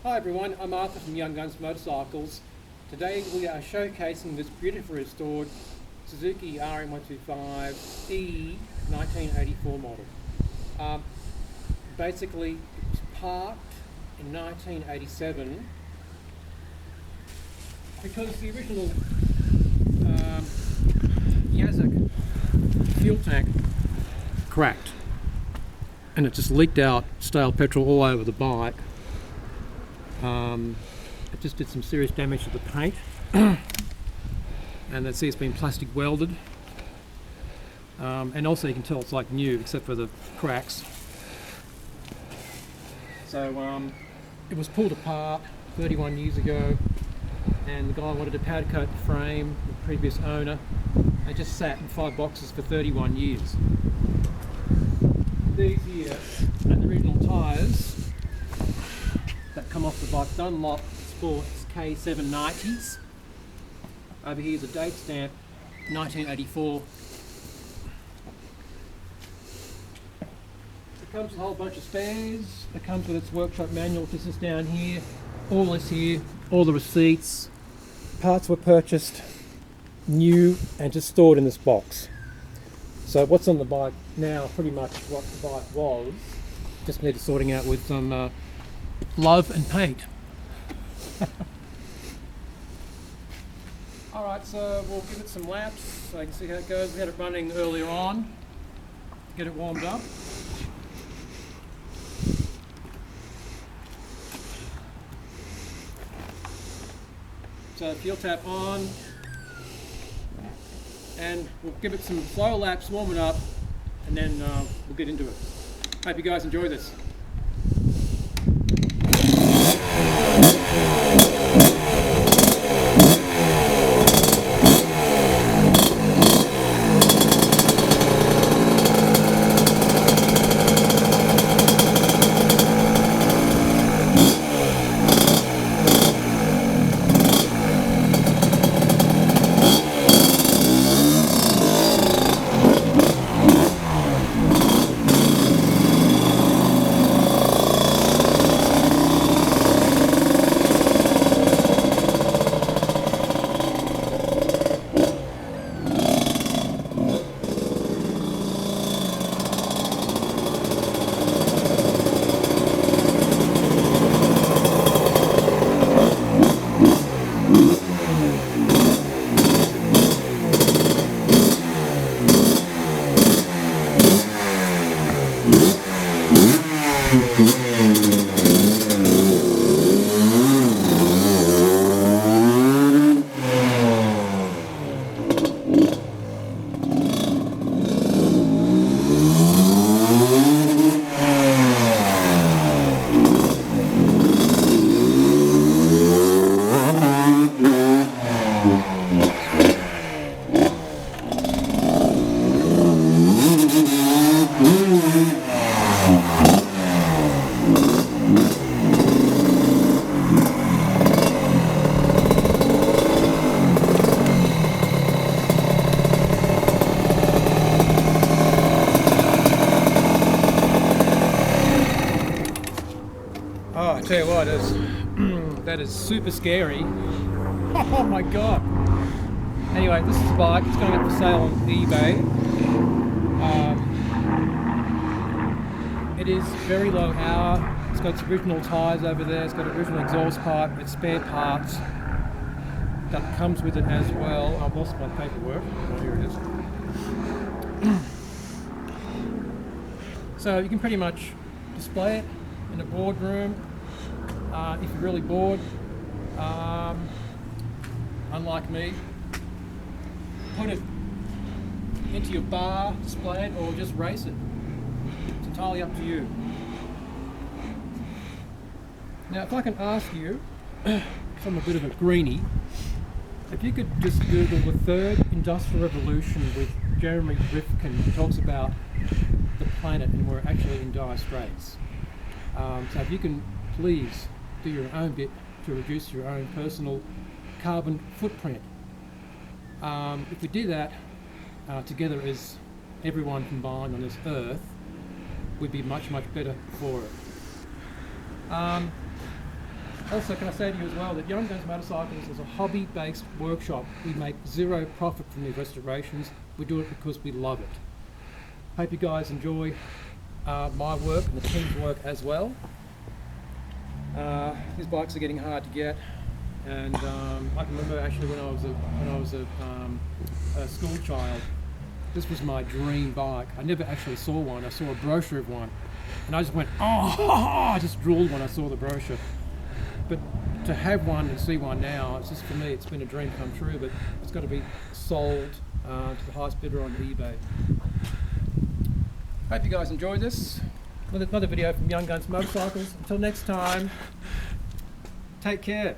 Hi everyone, I'm Arthur from Young Guns Motorcycles. Today we are showcasing this beautifully restored Suzuki RM 125E 1984 model. Basically, it was parked in 1987 because the original Yazak fuel tank cracked and it just leaked out stale petrol all over the bike. It just did some serious damage to the paint and let's see, it's been plastic welded, and also you can tell it's like new except for the cracks. So it was pulled apart 31 years ago and the guy wanted to powder coat the frame, the previous owner. They just sat in 5 boxes for 31 years. These here are the original tyres that come off the bike, Dunlop Sports K790s. Over here's a date stamp, 1984. It comes with a whole bunch of spares. It comes with its workshop manual. This is down here. All this here, all the receipts. Parts were purchased new and just stored in this box. So what's on the bike now, pretty much what the bike was. Just needed sorting out with some love and paint. Alright, so we'll give it some laps so you can see how it goes. We had it running earlier on, get it warmed up. So fuel tap on, and we'll give it some slow laps, warm it up, and then we'll get into it. Hope you guys enjoy this. Oh, I tell you what, that is super scary. Oh my god. Anyway, this is a bike. It's going up for sale on eBay. It is very low hour. It's got its original tyres over there. It's got an original exhaust pipe. It's spare parts that comes with it as well. I've lost my paperwork. Oh, here it is. So you can pretty much display it in a boardroom if you're really bored. Unlike me, put it into your bar, display it, or just race it. It's entirely up to you. Now, if I can ask you, because I'm a bit of a greenie, if you could just Google the Third Industrial Revolution with Jeremy Rifkin, who talks about the planet and we're actually in dire straits. So if you can please do your own bit to reduce your own personal carbon footprint. If we do that together as everyone combined on this earth, we'd be much, much better for it. Also, can I say to you as well that Young Guns Motorcycles is a hobby-based workshop. We make zero profit from these restorations. We do it because we love it. Hope you guys enjoy my work and the team's work as well. These bikes are getting hard to get, and I can remember actually when I was a school child, this was my dream bike. I never actually saw one. I saw a brochure of one, and I just went, oh! I just drooled when I saw the brochure. But to have one and see one now, it's just, for me, it's been a dream come true. But it's got to be sold to the highest bidder on eBay. Hope you guys enjoyed this. Another video from Young Guns Motorcycles. Until next time, take care.